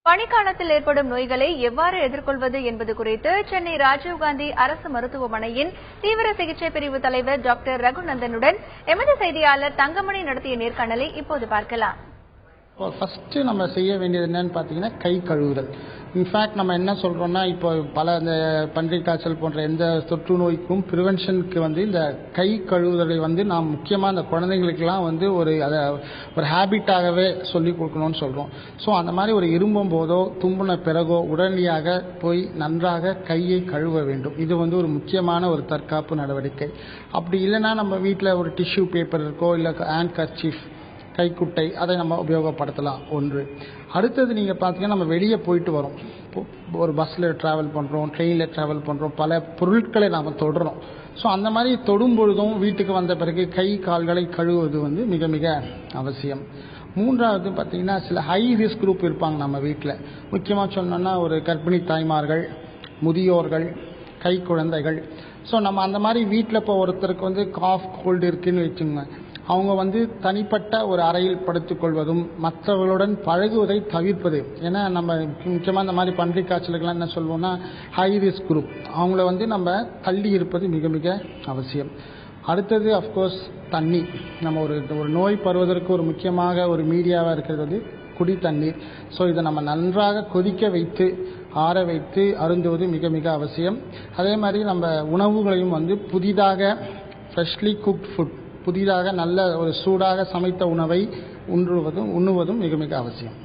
பனிக்காலத்தில் ஏற்படும் நோய்களை எவ்வாறு எதிர்கொள்வது என்பது குறித்து சென்னை ராஜீவ்காந்தி அரசு மருத்துவமனையின் தீவிர சிகிச்சை பிரிவு தலைவர் டாக்டர் ரகுநந்தனுடன் எமது செய்தியாளர் தங்கமணி நடத்திய நேர்காணலை இப்போது பார்க்கலாம். ஃபர்ஸ்ட் நம்ம செய்ய வேண்டியது என்னன்னு பார்த்தீங்கன்னா கை கழுவுதல். இன்ஃபேக்ட் நம்ம என்ன சொல்றோம்னா, இப்போ பல இந்த பன்றி காய்ச்சல் போன்ற எந்த தொற்று நோய்க்கும் ப்ரிவென்ஷனுக்கு இந்த கை கழுவுதலை நாம் முக்கியமாக அந்த குழந்தைங்களுக்கெல்லாம் அதை ஒரு ஹேபிட்டாகவே சொல்லி கொடுக்கணும்னு சொல்கிறோம். ஸோ அந்த மாதிரி ஒரு இரும்பும் போதோ தும்புன பிறகோ உடனடியாக போய் நன்றாக கையை கழுவ வேண்டும். இது ஒரு முக்கியமான ஒரு தற்காப்பு நடவடிக்கை. அப்படி இல்லைன்னா நம்ம வீட்டில் ஒரு டிஷ்யூ பேப்பர் இருக்கோ இல்லை ஹேண்ட் கர்ச்சீஃப் கைக்குட்டை அதை நம்ம உபயோகப்படுத்தலாம். ஒன்று. அடுத்தது நீங்கள் பார்த்தீங்கன்னா நம்ம வெளியே போயிட்டு வரோம், ஒரு பஸ்ஸில் ட்ராவல் பண்ணுறோம், ட்ரெயினில் ட்ராவல் பண்ணுறோம், பல பொருட்களை நாம் தொடுறோம். ஸோ அந்த மாதிரி தொடும் பொழுதும் வீட்டுக்கு வந்த பிறகு கை கால்களை கழுவுவது மிக மிக அவசியம். மூன்றாவது பார்த்தீங்கன்னா சில ஹை ரிஸ்க் குரூப் இருப்பாங்க நம்ம வீட்டில். முக்கியமாக சொன்னோன்னா ஒரு கர்ப்பிணி தாய்மார்கள், முதியோர்கள், கை குழந்தைகள். ஸோ நம்ம அந்த மாதிரி வீட்டில் இப்போ ஒருத்தருக்கு காஃப் கோல்டு இருக்குன்னு வச்சுங்க, அவங்க தனிப்பட்ட ஒரு அறையில் படுத்துக்கொள்வதும் மற்றவர்களுடன் பழகுவதை தவிர்ப்பது. ஏன்னா நம்ம முக்கியமாக இந்த மாதிரி பன்றி காய்ச்சலுக்கெல்லாம் என்ன சொல்வோம்னா ஹை ரிஸ்க் குரூப், அவங்கள நம்ம தள்ளி இருப்பது மிக மிக அவசியம். அடுத்தது அஃப்கோர்ஸ் தண்ணி. நம்ம ஒரு நோய் பருவதற்கு ஒரு முக்கியமாக ஒரு மீடியாவாக இருக்கிறது குடி தண்ணீர். ஸோ இதை நம்ம நன்றாக கொதிக்க வைத்து ஆற வைத்து அருந்துவது மிக மிக அவசியம். அதே மாதிரி நம்ம உணவுகளையும் புதிதாக ஃப்ரெஷ்லி குக்ட் ஃபுட், புதிதாக நல்ல ஒரு சூடாக சமைத்த உணவை உண்ணுவதும் மிக மிக அவசியம்.